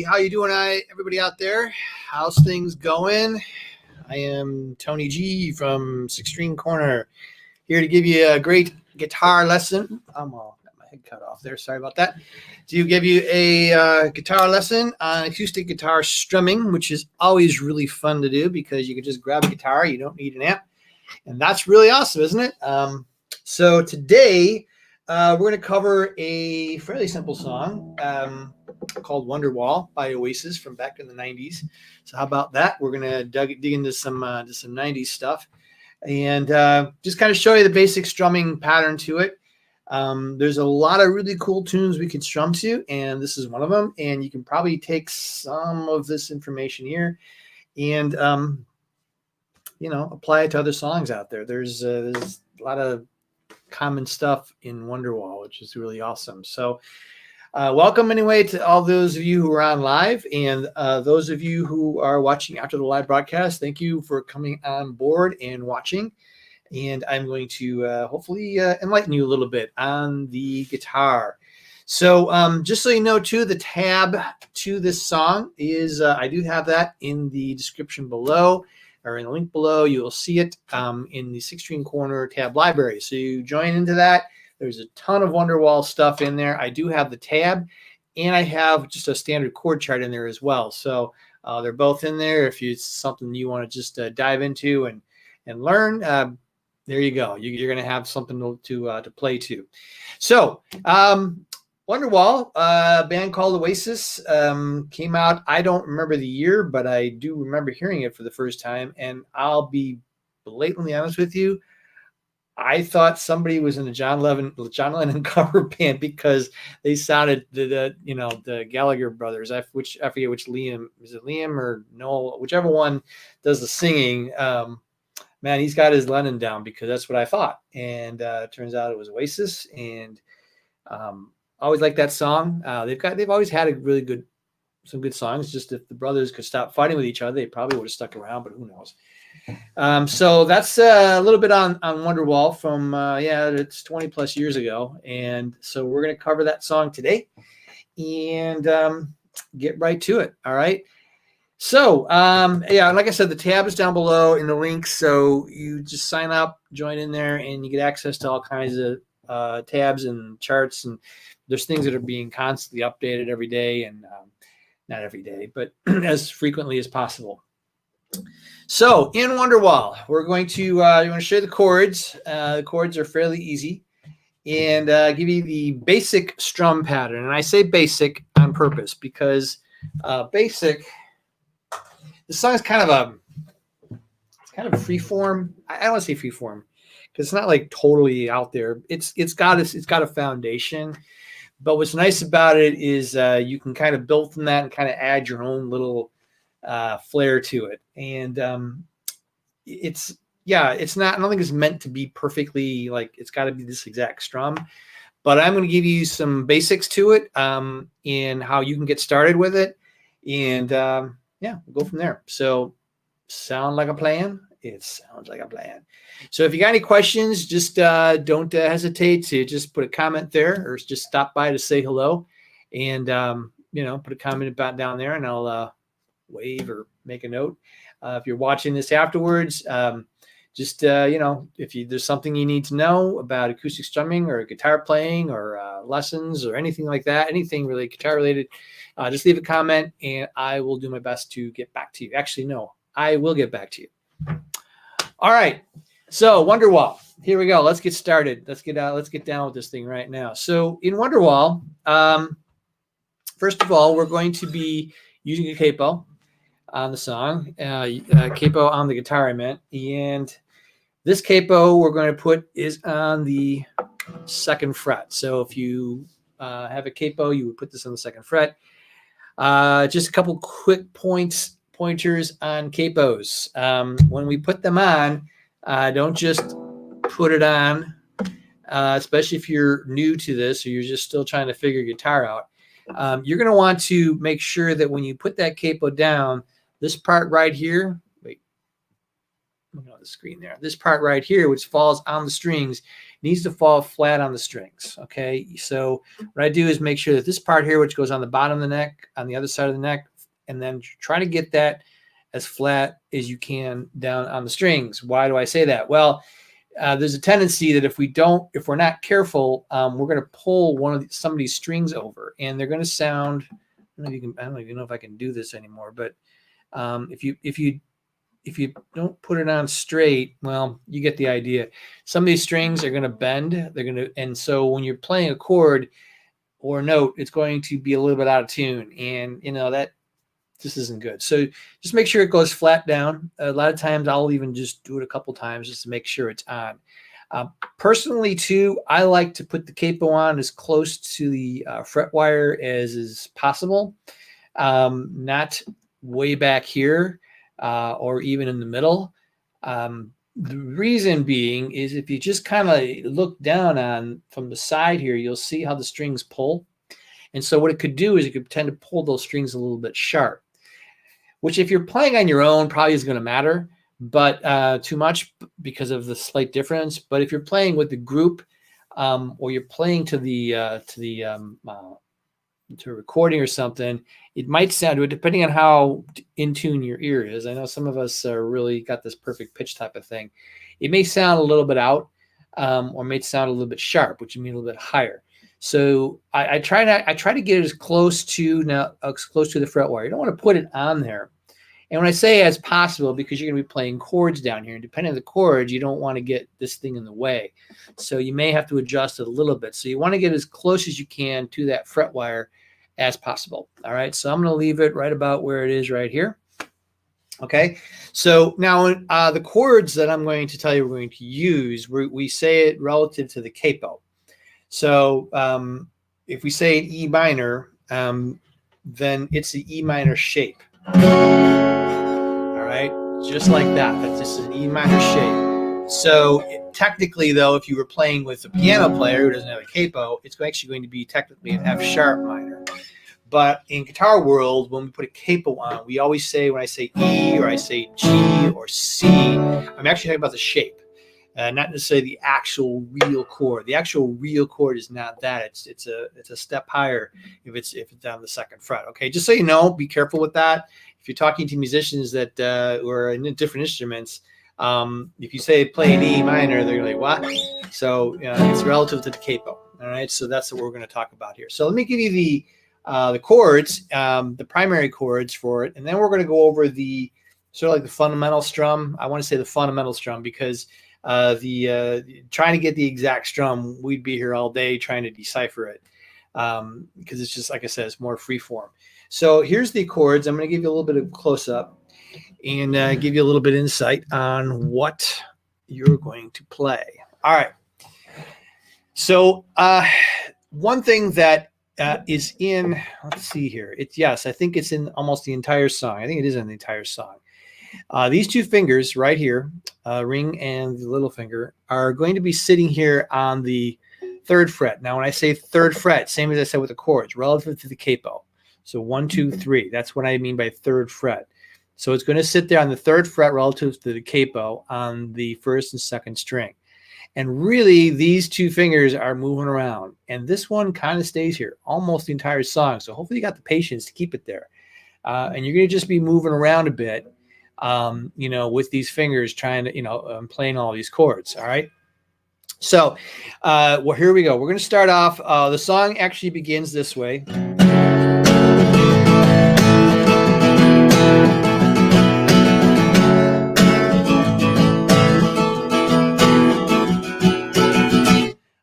how you doing, everybody out there? How's things going? I am Tony G from Six String Corner, here to give you a great guitar lesson. Got my head cut off there. Sorry about that. To give you a guitar lesson on acoustic guitar strumming, which is always really fun to do because you can just grab a guitar. You don't need an amp, and that's really awesome, isn't it? So today we're going to cover a fairly simple song called Wonderwall by Oasis from back in the 90s. So how about that? We're going to dig into some 90s stuff and just kind of show you the basic strumming pattern to it. There's a lot of really cool tunes we could strum to, and this is one of them. And you can probably take some of this information here and apply it to other songs out there. There's a lot of common stuff in Wonderwall, which is really awesome. So welcome anyway to all those of you who are on live, and those of you who are watching after the live broadcast. Thank you for coming on board and watching. And I'm going to hopefully enlighten you a little bit on the guitar. So just so you know too, the tab to this song is I do have that in the description below, or in the link below. You will see it in the Six String Corner tab library. So you join into that. There's a ton of Wonderwall stuff in there. I do have the tab, and I have just a standard chord chart in there as well. So they're both in there. If it's something you want to just dive into and learn, there you go. You're going to have something to play to. So Wonderwall, a band called Oasis, came out. I don't remember the year, but I do remember hearing it for the first time. And I'll be blatantly honest with you, I thought somebody was in a John Lennon cover band because they sounded the Gallagher brothers. I forget which Liam, is it Liam or Noel, whichever one does the singing. Man, he's got his Lennon down, because that's what I thought. And it turns out it was Oasis, and always like that song. They've always had some good songs. Just if the brothers could stop fighting with each other, they probably would have stuck around, but who knows? So that's a little bit on Wonderwall from it's 20 plus years ago, and so we're going to cover that song today and get right to it. All right. So like I said, the tab is down below in the link, so you just sign up, join in there, and you get access to all kinds of tabs and charts, and there's things that are being constantly updated every day, and not every day, but as frequently as possible. So in Wonderwall, we're going to show you the chords. The chords are fairly easy, and give you the basic strum pattern. And I say basic on purpose because basic. This song is kind of free form. I don't want to say free form because it's not like totally out there. It's got a foundation, but what's nice about it is you can kind of build from that and kind of add your own little flair to it. And it's not. I don't think it's meant to be perfectly like it's got to be this exact strum. But I'm going to give you some basics to it in how you can get started with it, and we'll go from there. So sound like a plan? It sounds like a plan. So if you got any questions, just don't hesitate to just put a comment there, or just stop by to say hello, and put a comment about down there, and I'll wave or make a note. If you're watching this afterwards, if there's something you need to know about acoustic strumming or guitar playing or lessons or anything like that, anything really guitar related, just leave a comment and I will do my best to get back to you. Actually, no, I will get back to you. All right. So Wonderwall, here we go. Let's get started. Let's get down with this thing right now. So in Wonderwall, first of all, we're going to be using a capo on the song, capo on the guitar, I meant. And this capo we're going to put is on the 2nd fret. So if you have a capo, you would put this on the 2nd fret. Just a couple quick pointers on capos. When we put them on, don't just put it on, especially if you're new to this or you're just still trying to figure guitar out. You're going to want to make sure that when you put that capo down, this part right here, look on the screen there, this part right here, which falls on the strings, needs to fall flat on the strings. Okay, so what I do is make sure that this part here, which goes on the bottom of the neck, on the other side of the neck, and then try to get that as flat as you can down on the strings. Why do I say that? Well, there's a tendency that if we're not careful, we're going to pull some of these strings over, and they're going to sound. I don't even know if I can do this anymore, but if you don't put it on straight, well, you get the idea. Some of these strings are going to bend. And so when you're playing a chord or a note, it's going to be a little bit out of tune, and that this isn't good. So just make sure it goes flat down. A lot of times I'll even just do it a couple times just to make sure it's on. Personally, too, I like to put the capo on as close to the fret wire as is possible, not way back here or even in the middle. The reason being is if you just kind of look down from the side here, you'll see how the strings pull. And so what it could do is it could tend to pull those strings a little bit sharp, which if you're playing on your own probably isn't going to matter, but too much because of the slight difference. But if you're playing with the group or you're playing to a recording or something, it might sound good depending on how in tune your ear is. I know some of us really got this perfect pitch type of thing. It may sound a little bit out or may sound a little bit sharp, which means a little bit higher. So I try to get it as close to the fret wire. You don't want to put it on there. And when I say as possible, because you're going to be playing chords down here, and depending on the chords, you don't want to get this thing in the way. So you may have to adjust it a little bit. So you want to get as close as you can to that fret wire as possible. All right, so I'm going to leave it right about where it is right here. Okay, so now the chords that I'm going to tell you we're going to use, we say it relative to the capo. So if we say an E minor, then it's the E minor shape. All right, just like that. That's just an E minor shape. So technically, though, if you were playing with a piano player who doesn't have a capo, it's actually going to be technically an F sharp minor. But in guitar world, when we put a capo on, we always say, when I say E or I say G or C, I'm actually talking about the shape. Not necessarily the actual real chord. The actual real chord is not that. It's a step higher if it's down the second fret. Okay, just so you know, be careful with that. If you're talking to musicians that who are in different instruments, if you say play an E minor, they're like, what? So it's relative to the capo. All right, so that's what we're going to talk about here. So let me give you the chords, the primary chords for it, and then we're going to go over the sort of like the fundamental strum. I want to say the fundamental strum because trying to get the exact strum, we'd be here all day trying to decipher it because it's just, like I said, it's more free form. So here's the chords. I'm going to give you a little bit of close up and give you a little bit of insight on what you're going to play. All right. So one thing that is in, let's see here. Yes, I think it's in almost the entire song. I think it is in the entire song. These two fingers right here, ring and the little finger, are going to be sitting here on the third fret. Now, when I say third fret, same as I said with the chords, relative to the capo. So 1, 2, 3. That's what I mean by third fret. So it's going to sit there on the third fret relative to the capo on the first and second string. And really, these two fingers are moving around. And this one kind of stays here almost the entire song. So hopefully you got the patience to keep it there. And you're going to just be moving around a bit. With these fingers trying to, playing all these chords. All right. So, well, here we go. We're going to start off. The song actually begins this way.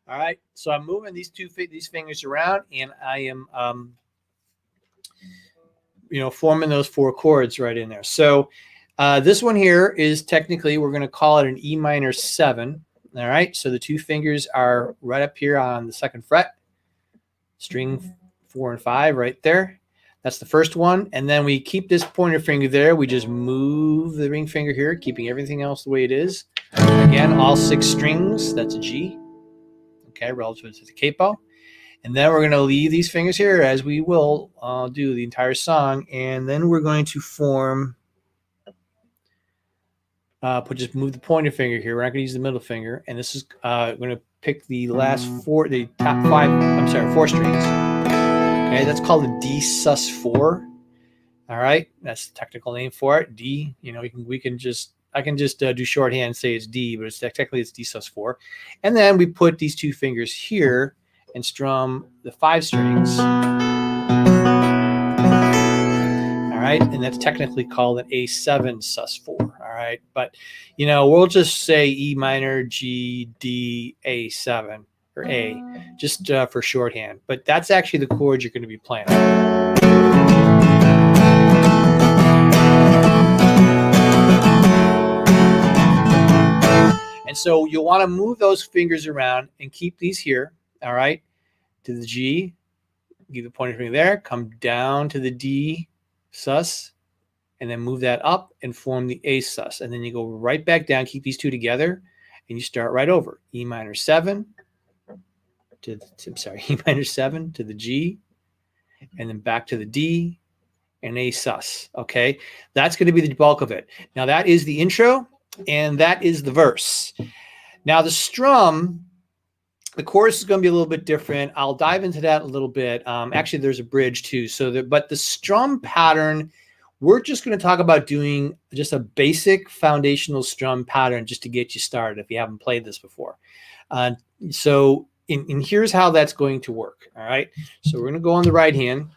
All right. So I'm moving these fingers around, and I am, forming those four chords right in there. So, this one here is technically, we're going to call it an E minor 7. All right. So the two fingers are right up here on the second fret, string 4 and 5 right there. That's the first one. And then we keep this pointer finger there. We just move the ring finger here, keeping everything else the way it is. Again, all 6 strings. That's a G. Okay. Relative to the capo. And then we're going to leave these fingers here as we will do the entire song. And then we're going to form just move the pointer finger here. We're not going to use the middle finger. And this is going to pick the last four, the top five, I'm sorry, 4 strings. Okay, that's called a D sus4. All right, that's the technical name for it. D, you know, I can just do shorthand and say it's D, but it's technically it's D sus4. And then we put these 2 fingers here and strum the 5 strings. All right, and that's technically called an A7 sus4. All right, but you know, we'll just say E minor, G, D, A7 or A, just for shorthand. But that's actually the chords you're going to be playing. And so you'll want to move those fingers around and keep these here, all right, to the G, give the pointer finger there, come down to the D sus, and then move that up and form the A sus. And then you go right back down, keep these 2 together, and you start right over. E minor 7 to E minor 7 to the G, and then back to the D and A sus. Okay, that's going to be the bulk of it. Now that is the intro. And that is the verse. Now the strum, the chorus is going to be a little bit different. I'll dive into that a little bit. Actually, there's a bridge too. But the strum pattern, we're just going to talk about doing just a basic foundational strum pattern just to get you started if you haven't played this before. So here's how that's going to work. All right. So we're going to go on the right hand.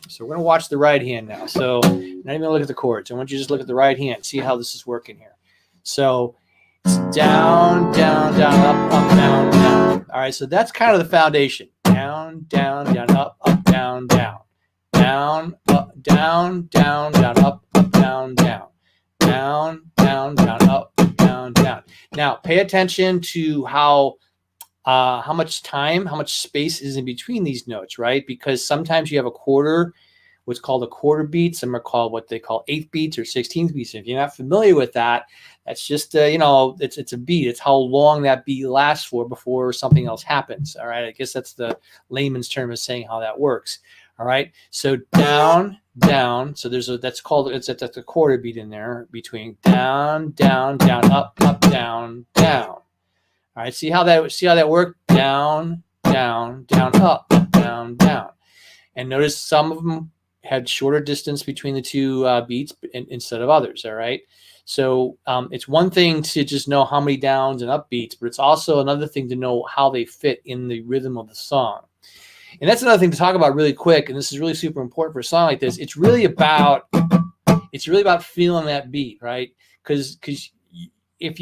So we're going to watch the right hand now. So not even going to look at the chords. I want you to just look at the right hand, see how this is working here. So it's down, down, down, up, down, down. All right, so that's kind of the foundation. Down, down, down, up, down, down. Down, up, down, down, down, up, down, down. Down, down, down, up, down, down. Now, pay attention to how much time, how much space is in between these notes, right? Because sometimes you have a quarter, what's called a quarter beat. Some are called what they call 8th beats or 16th beats. If you're not familiar with that, that's just, you know, it's a beat. It's how long that beat lasts for before something else happens. All right. I guess that's the layman's term of saying how that works. All right. So down, down. So that's a quarter beat in there between down, down, down, up, down, down. All right. See how that worked? Down, down, down, up, down, down. And notice some of them had shorter distance between the 2 beats instead of others. All right. So it's one thing to just know how many downs and up beats, but it's also another thing to know how they fit in the rhythm of the song. And that's another thing to talk about really quick. And this is really super important for a song like this. It's really about feeling that beat, right? Because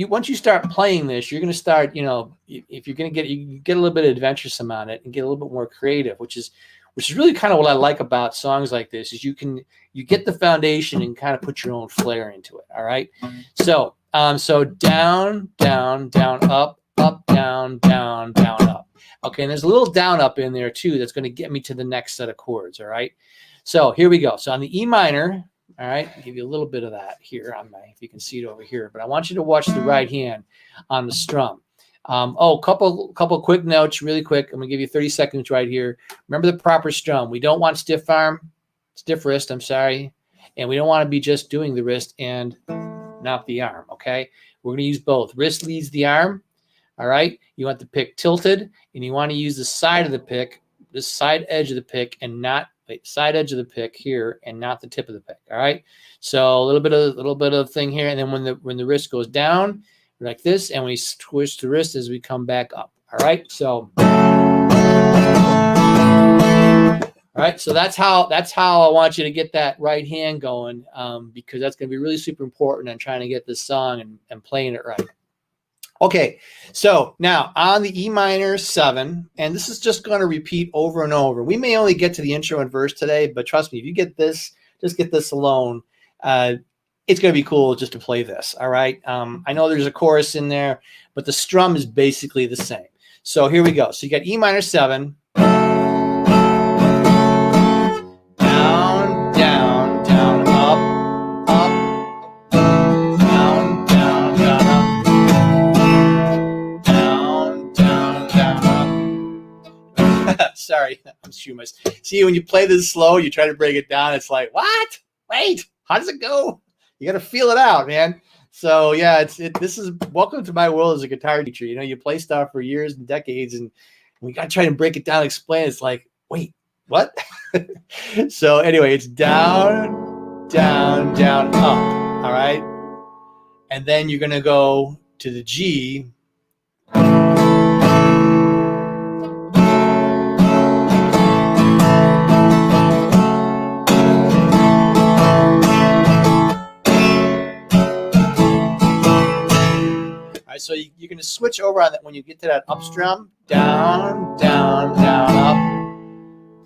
once you start playing this, you're going to start, you know, if you're going to get a little bit adventuresome on it and get a little bit more creative, which is really kind of what I like about songs like this, is you get the foundation and kind of put your own flair into it. All right. So down, down, down, up, down, down, down, up. Okay. And there's a little down up in there too. That's going to get me to the next set of chords. All right. So here we go. So on the E minor, all right, I'll give you a little bit of that here on if you can see it over here, but I want you to watch the right hand on the strum. Couple quick notes really quick. I'm gonna give you 30 seconds right here. Remember the proper strum. We don't want stiff wrist, I'm sorry. And we don't want to be just doing the wrist and not the arm, okay? We're gonna use both. Wrist leads the arm, all right? You want the pick tilted, and you want to use the side of the pick, the side edge of the pick, and not side edge of the pick here, and not the tip of the pick, all right? So a little bit of thing here, and then when the wrist goes down, like this, and we twist the wrist as we come back up. All right. So, so that's how I want you to get that right hand going, because that's going to be really super important in trying to get this song and playing it right. Okay. So now on the E minor 7, and this is just going to repeat over and over. We may only get to the intro and verse today, but trust me, if you get this, just get this alone. It's going to be cool just to play this, all right? I know there's a chorus in there, but the strum is basically the same. So here we go. So you got E minor 7. Down, down, down, up, down, down, down, up. Down, down, down, up. Sorry, I'm shooting myself. See, when you play this slow, you try to break it down, it's like, what? Wait, how does it go? You got to feel it out, man. So yeah, this is welcome to my world as a guitar teacher. You know, you play stuff for years and decades, and we got to try to break it down, explain. It's like, wait, what? So anyway, it's down, down, down, up. All right, and then you're gonna go to the G. So you're going to switch over on that when you get to that up strum. Down, down, down, up,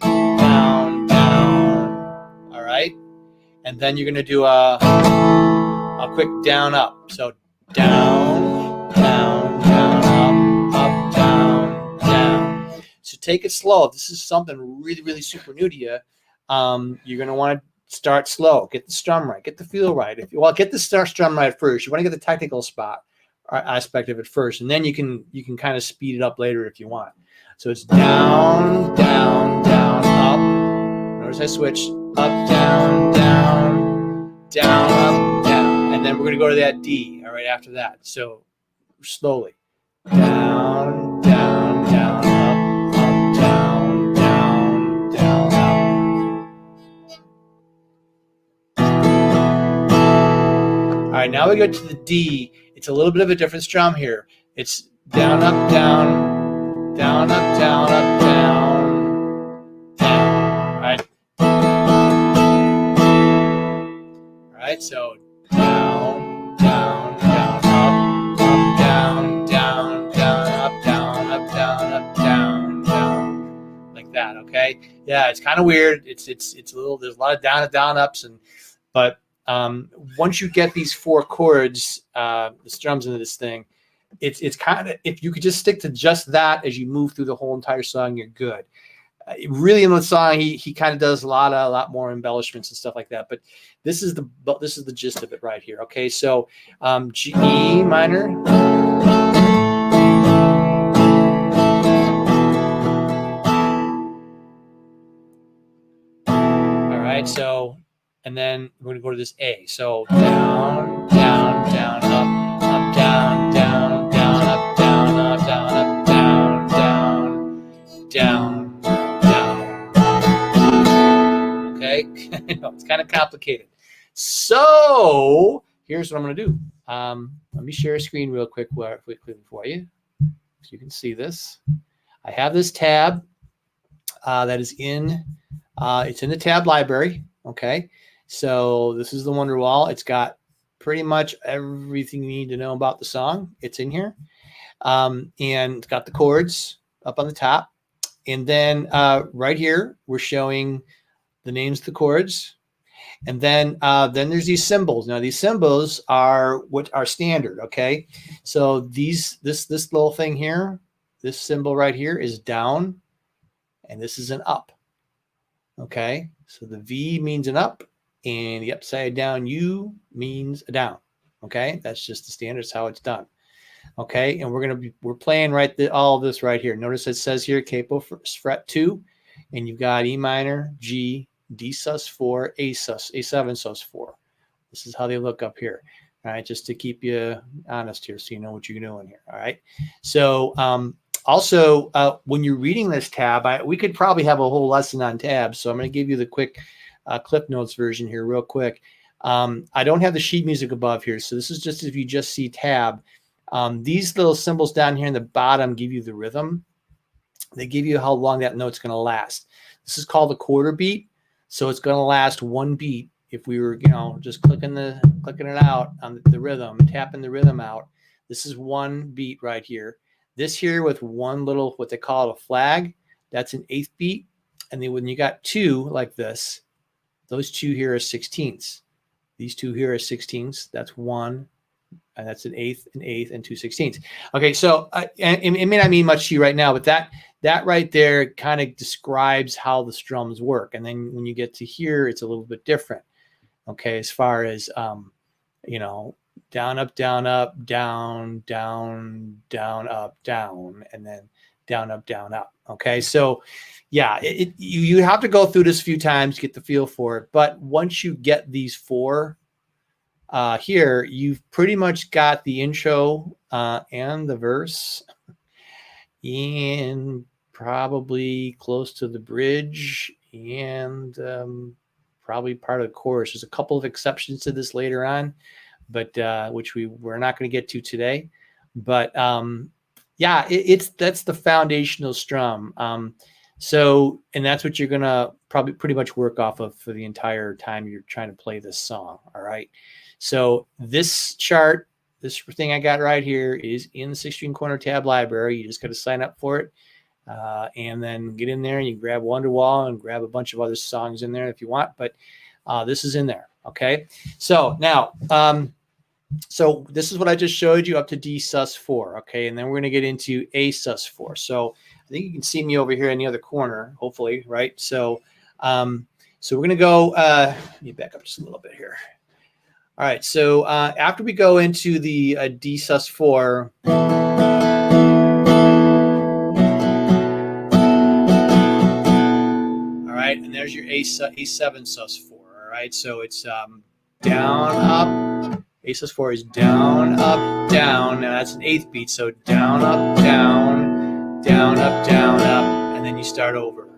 down, down. All right. And then you're going to do a quick down, up. So down, down, down, up, down, down. So take it slow. If this is something really, really super new to you, you're going to want to start slow. Get the strum right. Get the feel right. Get the strum right first. You want to get the technical spot aspect of it first, and then you can kind of speed it up later if you want. So it's down, down, down, up. Notice I switch up, down, down, down, up, down, and then we're going to go to that D. All right, after that. So slowly, down, down, down, up, down, down, down, up. All right, now we go to the D. It's a little bit of a different strum here. It's down, up, down, down, up, down, up, down, down. All right. All right. So down, down, down, up, down, down, down, up, down, up, down, up, down, down, like that. Okay. Yeah, it's kind of weird. It's a little. There's a lot of down ups, but. Once you get these four chords, the strums into this thing, it's kind of, if you could just stick to just that as you move through the whole entire song, you're good. Really in the song, he kind of does a lot more embellishments and stuff like that. But this is the gist of it right here. Okay, so G, E minor. All right, so. And then we're going to go to this A. So down, down, down, up, down, down, down, up, down, up, down, up, down, down, down, down. Okay? I know, it's kind of complicated. So here's what I'm going to do. Let me share a screen real quickly for you, so you can see this. I have this tab that is in, it's in the tab library. Okay. So this is the Wonderwall. It's got pretty much everything you need to know about the song. It's in here. And it's got the chords up on the top. And then right here, we're showing the names of the chords. And then there's these symbols. Now, these symbols are what are standard, okay? So this little thing here, this symbol right here is down, and this is an up, okay? So the V means an up, and the upside down U means a down. Okay, that's just the standard. That's how it's done. Okay, and we're playing all this right here. Notice it says here capo fret 2, and you've got E minor, G, D sus4, A7 sus4. This is how they look up here. All right, just to keep you honest here, so you know what you're doing here. All right, so also when you're reading this tab, we could probably have a whole lesson on tabs. So I'm going to give you the quick Clip Notes version here real quick. I don't have the sheet music above here, so this is just if you just see tab. These little symbols down here in the bottom give you the rhythm. They give you how long that note's going to last. This is called a quarter beat, so it's going to last one beat. If we were, just clicking it out on the rhythm, tapping the rhythm out, this is one beat right here. This here with one little, what they call a flag, that's an eighth beat. And then when you got two like this, those two here are sixteenths. These two here are sixteenths. That's one, and that's an eighth, and 2 sixteenths. Okay, so it may not mean much to you right now, but that right there kind of describes how the strums work. And then when you get to here, it's a little bit different. Okay, as far as down, up, down, up, down, down, down, up, down, and then down, up, down, up. Okay, so yeah, you have to go through this a few times to get the feel for it. But once you get these four here, you've pretty much got the intro and the verse and probably close to the bridge and probably part of the chorus. There's a couple of exceptions to this later on, but which we're not going to get to today. But yeah, that's the foundational strum. So, and that's what you're going to probably pretty much work off of for the entire time you're trying to play this song. All right. So this chart, this thing I got right here is in the 6-string corner tab library. You just got to sign up for it. And then get in there and you grab Wonderwall and grab a bunch of other songs in there if you want. But this is in there. Okay. So now, so this is what I just showed you up to D sus4. Okay. And then we're going to get into A sus4. So I think you can see me over here in the other corner, hopefully, right? So, so we're going to go, let me back up just a little bit here. All right. So after we go into the D sus4, all right, and there's your A7 sus4. All right. So it's down, up. A sus4 is down, up, down. Now that's an 8th beat. So down, up, down, down, up, down, up, and then you start over.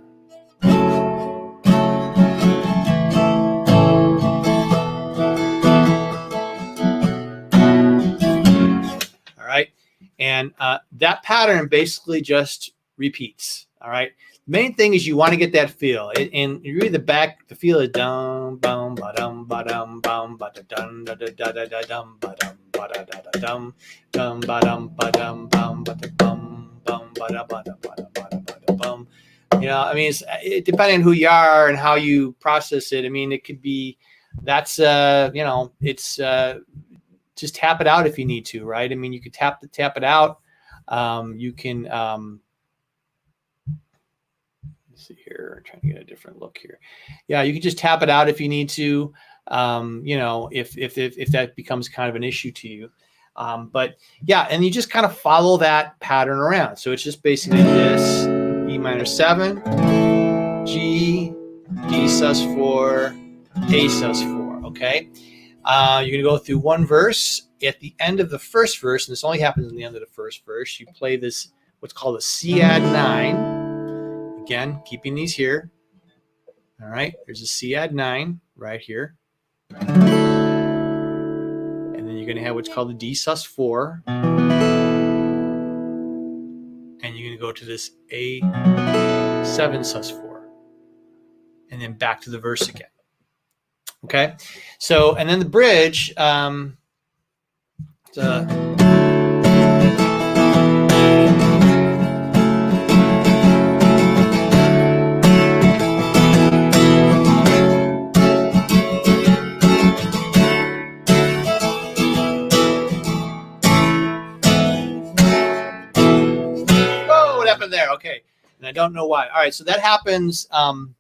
All right, and that pattern basically just repeats. All right. The main thing is you want to get that feel, and really the feel is dum bum ba dum ba dum bum ba da dum da da da da da dum ba dum ba da da da dum dum ba dum bum ba da bum ba da ba da ba da ba da bum. You know, I mean, it depending on who you are and how you process it. I mean, it could be that's you know, it's just tap it out if you need to, right? I mean, you could tap it out. You can. See here, trying to get a different look here. Yeah, you can just tap it out if you need to. You know, if that becomes kind of an issue to you. But yeah, and you just kind of follow that pattern around. So it's just basically this: E minor 7, G, D sus4, A sus4. Okay. You're gonna go through one verse. At the end of the first verse, and this only happens in the end of the first verse, you play this what's called a C add 9. Again, keeping these here. All right, there's a C add 9 right here. And then you're going to have what's called the D sus4. And you're going to go to this A7 sus4. And then back to the verse again. Okay, so, and then the bridge, there. Okay. And I don't know why. All right. So that happens. And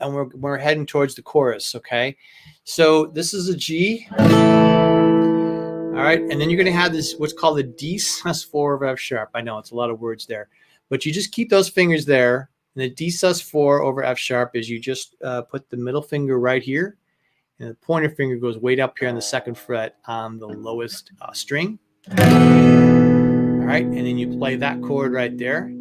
we're heading towards the chorus. Okay. So this is a G. All right. And then you're going to have this, what's called the D sus4 of F sharp. I know it's a lot of words there, but you just keep those fingers there. And the D sus4 over F sharp is you just put the middle finger right here. And the pointer finger goes way up here on the 2nd fret on the lowest string. All right, and then you play that chord right there.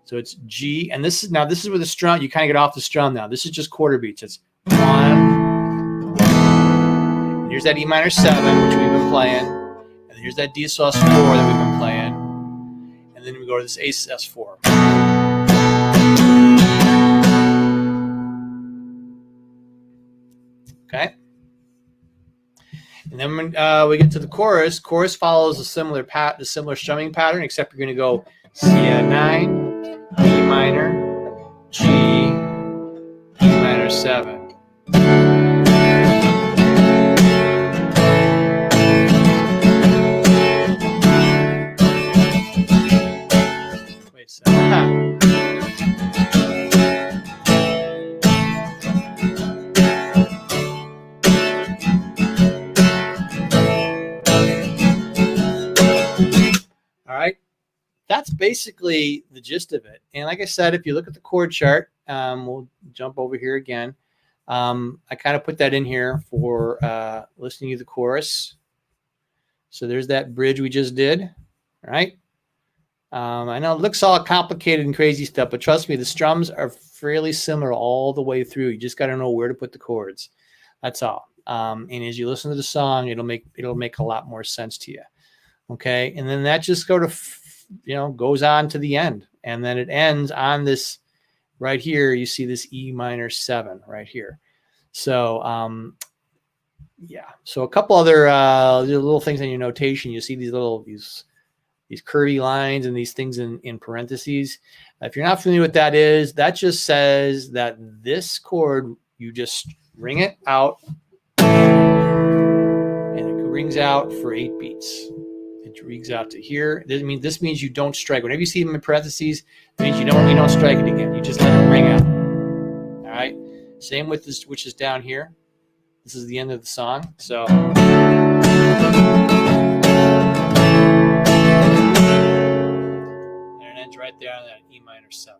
So it's G, and this is where the strum, you kind of get off the strum now. This is just quarter beats. It's 1. And here's that E minor 7, which we've been playing. And here's that D sus4 that we've been playing. And then we go to this A sus4. Okay. And then when we get to the chorus, chorus follows a similar strumming pattern, except you're going to go C add 9, E minor, G, E minor 7. Wait a second. That's basically the gist of it. And like I said, if you look at the chord chart, we'll jump over here again. I kind of put that in here for listening to the chorus. So there's that bridge we just did. All right. I know it looks all complicated and crazy stuff, but trust me, the strums are fairly similar all the way through. You just got to know where to put the chords. That's all. And as you listen to the song, it'll make a lot more sense to you. Okay. And then that just goes on to the end. And then it ends on this right here. You see this E minor 7 right here. So, yeah. So a couple other little things in your notation. You see these curvy lines and these things in parentheses. If you're not familiar with that is, that just says that this chord, you just ring it out and it rings out for 8 beats. It rings out to here. This means you don't strike. Whenever you see them in parentheses, it means you don't strike it again. You just let it ring out. All right. Same with this, which is down here. This is the end of the song. So and it ends right there on that E minor 7.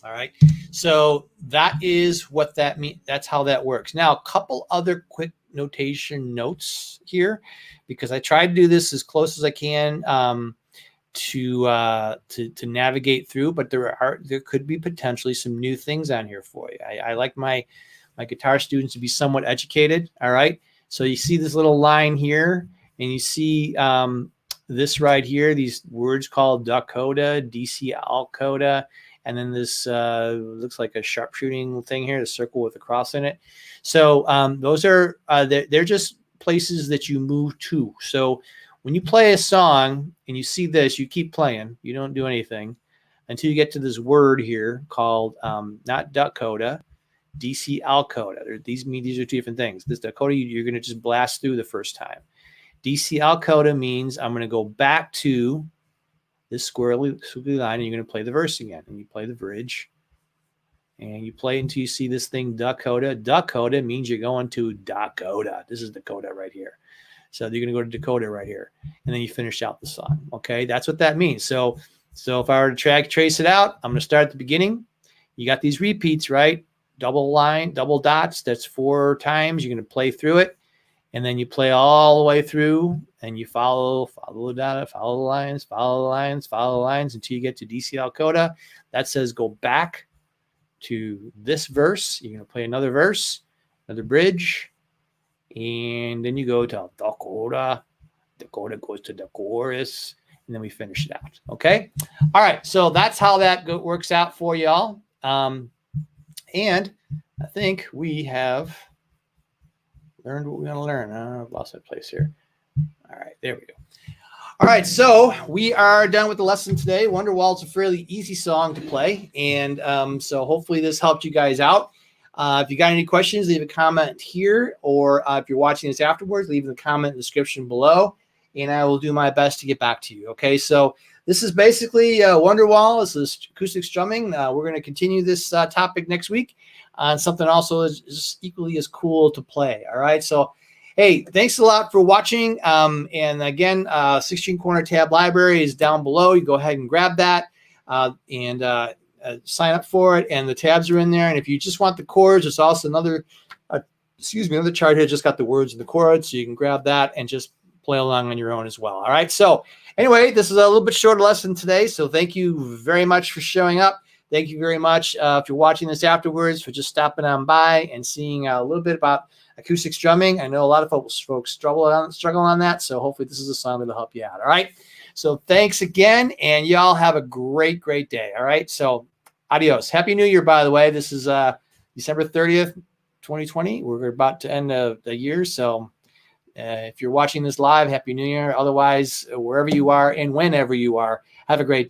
All right. So that is what that means. That's how that works. Now, a couple other quick notation notes here, because I try to do this as close as I can to navigate through, but there could be potentially some new things on here for you. I like my guitar students to be somewhat educated. All right. So you see this little line here, and you see this right here, these words called da coda, DC al coda, and then this looks like a sharpshooting thing here, the circle with a cross in it. So those are they're just places that you move to. So when you play a song and you see this, you keep playing. You don't do anything until you get to this word here called not da coda, DC al coda. These are two different things. This da coda, you're going to just blast through the first time. DC al coda means I'm going to go back to this squiggly line, and you're going to play the verse again, and you play the bridge, and you play until you see this thing da coda. Da coda means you're going to da coda. This is the coda right here. So you're going to go to Dakota right here, and then you finish out the song. Okay, that's what that means. So if I were to trace it out, I'm going to start at the beginning. You got these repeats, right? Double line, double dots. That's 4 times. You're going to play through it, and then you play all the way through, and you follow the data, follow the lines, follow the lines, follow the lines until you get to DC al coda. That says go back to this verse. You're going to play another verse, another bridge. And then you go to Dakota. Dakota goes to the chorus, and then we finish it out. Okay. All right. So that's how that works out for y'all. And I think we have learned what we want to learn. I've lost my place here. All right. There we go. All right. So we are done with the lesson today. Wonderwall is a fairly easy song to play. And so hopefully this helped you guys out. If you got any questions, leave a comment here, or if you're watching this afterwards, leave a comment in the description below, and I will do my best to get back to you. Okay, so this is basically Wonderwall. This is acoustic strumming. We're going to continue this topic next week on something also is equally as cool to play. All right, so hey, thanks a lot for watching. And again, 16 Corner Tab Library is down below. You go ahead and grab that and sign up for it, and the tabs are in there. And if you just want the chords, there's also another chart here, just got the words and the chords, so you can grab that and just play along on your own as well. All right, so anyway, this is a little bit shorter lesson today, so thank you very much for showing up. Thank you very much if you're watching this afterwards, for just stopping on by and seeing a little bit about acoustic strumming. I know a lot of folks struggle on that, so hopefully this is a song that'll help you out. All right, so thanks again, and y'all have a great day. All right, so adios. Happy New Year, by the way. This is December 30th, 2020. We're about to end the year. So if you're watching this live, Happy New Year. Otherwise, wherever you are and whenever you are, have a great day.